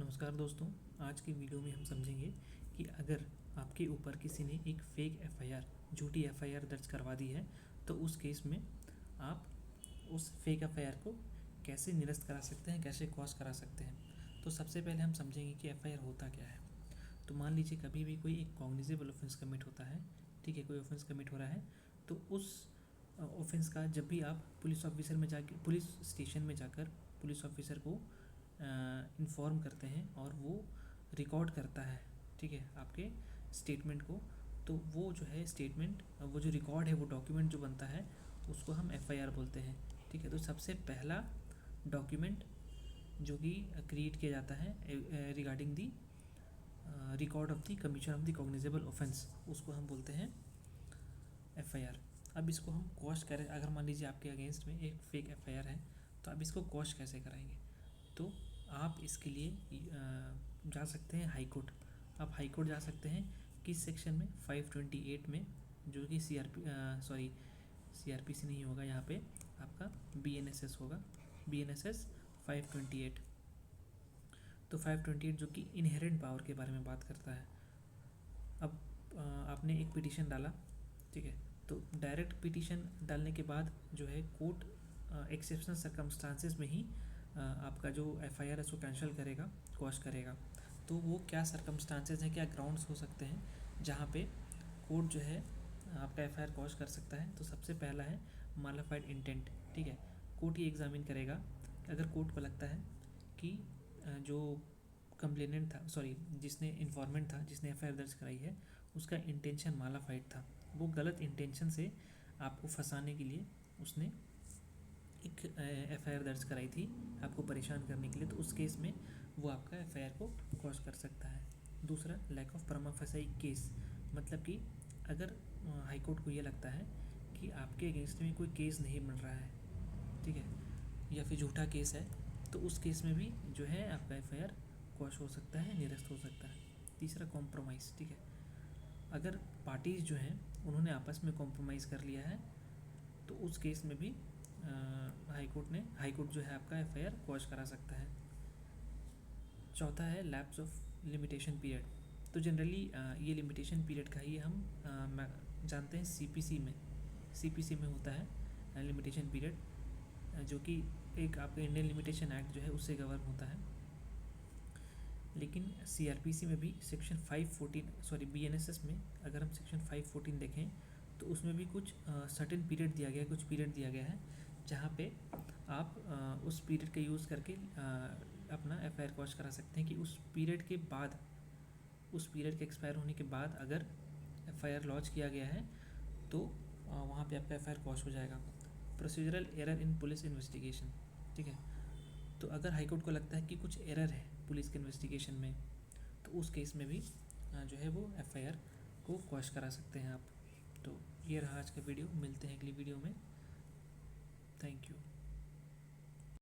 नमस्कार दोस्तों। आज की वीडियो में हम समझेंगे कि अगर आपके ऊपर किसी ने एक फ़ेक एफआईआर, झूठी एफआईआर दर्ज करवा दी है तो उस केस में आप उस फेक एफआईआर को कैसे निरस्त करा सकते हैं, कैसे क्वॉश करा सकते हैं। तो सबसे पहले हम समझेंगे कि एफआईआर होता क्या है। तो मान लीजिए कभी भी कोई एक कॉग्निजेबल ऑफेंस कमिट होता है, ठीक है, कोई ऑफेंस कमिट हो रहा है तो उस ऑफेंस का जब भी आप पुलिस ऑफिसर में जाकर, पुलिस स्टेशन में जाकर पुलिस ऑफिसर को इन्फॉर्म करते हैं और वो रिकॉर्ड करता है, ठीक है, आपके स्टेटमेंट को। तो वो जो है स्टेटमेंट, वो जो रिकॉर्ड है, वो डॉक्यूमेंट जो बनता है उसको हम एफआईआर बोलते हैं, ठीक है। तो सबसे पहला डॉक्यूमेंट जो कि क्रिएट किया जाता है regarding the record of the commission of the cognizable offence, उसको हम बोलते हैं एफआईआर। अब इसको हम क्वॉश करें, अगर मान लीजिए आपके अगेंस्ट में एक फेक एफआईआर है तो आप इसको क्वॉश कैसे कराएंगे। तो आप इसके लिए जा सकते हैं हाई कोर्ट। आप हाई कोर्ट जा सकते हैं किस सेक्शन में, 528 में, जो कि सीआरपीसी नहीं होगा, यहाँ पे आपका बीएनएसएस होगा, बीएनएसएस 528। तो 528 जो कि इनहेरेंट पावर के बारे में बात करता है। अब आपने एक पिटीशन डाला, ठीक है, तो डायरेक्ट पिटीशन डालने के बाद जो है कोर्ट एक्सेप्शनल सर्कमस्टांसेस में ही आपका जो एफआईआर है उसको कैंसिल करेगा, क्वॉश करेगा। तो वो क्या सर्कमस्टांसेस हैं, क्या ग्राउंड्स हो सकते हैं जहाँ पे कोर्ट जो है आपका एफआईआर क्वॉश कर सकता है। तो सबसे पहला है मालाफाइड इंटेंट, ठीक है। कोर्ट ही एग्जामिन करेगा कि अगर कोर्ट को लगता है कि जो कंप्लेनेंट था, जिसने इन्फॉर्मेंट था, जिसने एफआईआर दर्ज कराई है, उसका इंटेंशन मालाफाइड था, वो गलत इंटेंशन से आपको फंसाने के लिए उसने एक एफआईआर दर्ज कराई थी आपको परेशान करने के लिए, तो उस केस में वो आपका एफआईआर को क्वॉश कर सकता है। दूसरा, लैक ऑफ प्रमा फेसाई केस, मतलब कि अगर हाई कोर्ट को ये लगता है कि आपके अगेंस्ट में कोई केस नहीं बन रहा है, ठीक है, या फिर झूठा केस है, तो उस केस में भी जो है आपका एफआईआर क्वॉश हो सकता है, निरस्त हो सकता है। तीसरा, कॉम्प्रोमाइज़, ठीक है, अगर पार्टीज़ जो हैं उन्होंने आपस में कॉम्प्रोमाइज़ कर लिया है तो उस केस में भी हाई कोर्ट जो है आपका एफआईआर क्वॉश करा सकता है। चौथा है लैप्स ऑफ लिमिटेशन पीरियड। तो जनरली ये लिमिटेशन पीरियड का ही हम जानते हैं सीपीसी में होता है लिमिटेशन पीरियड, जो कि एक आपका इंडियन लिमिटेशन एक्ट जो है उससे गवर्न होता है। लेकिन सीआरपीसी में भी सेक्शन 514 बीएनएसएस में अगर हम सेक्शन 514 देखें तो उसमें भी कुछ सर्टेन पीरियड दिया गया है, कुछ पीरियड दिया गया है जहाँ पे आप उस पीरियड का यूज़ करके अपना एफआईआर क्वॉश करा सकते हैं कि उस पीरियड के बाद, उस पीरियड के एक्सपायर होने के बाद अगर एफआईआर लॉन्च किया गया है तो वहाँ पे आपका एफआईआर क्वॉश हो जाएगा। Procedural error in police investigation, ठीक है, तो अगर हाईकोर्ट को लगता है कि कुछ एरर है पुलिस के इन्वेस्टिगेशन में तो उस केस में भी जो है वो एफआईआर को क्वॉश करा सकते हैं आप। तो ये रहा आज का वीडियो, मिलते हैं अगली वीडियो में। Thank you.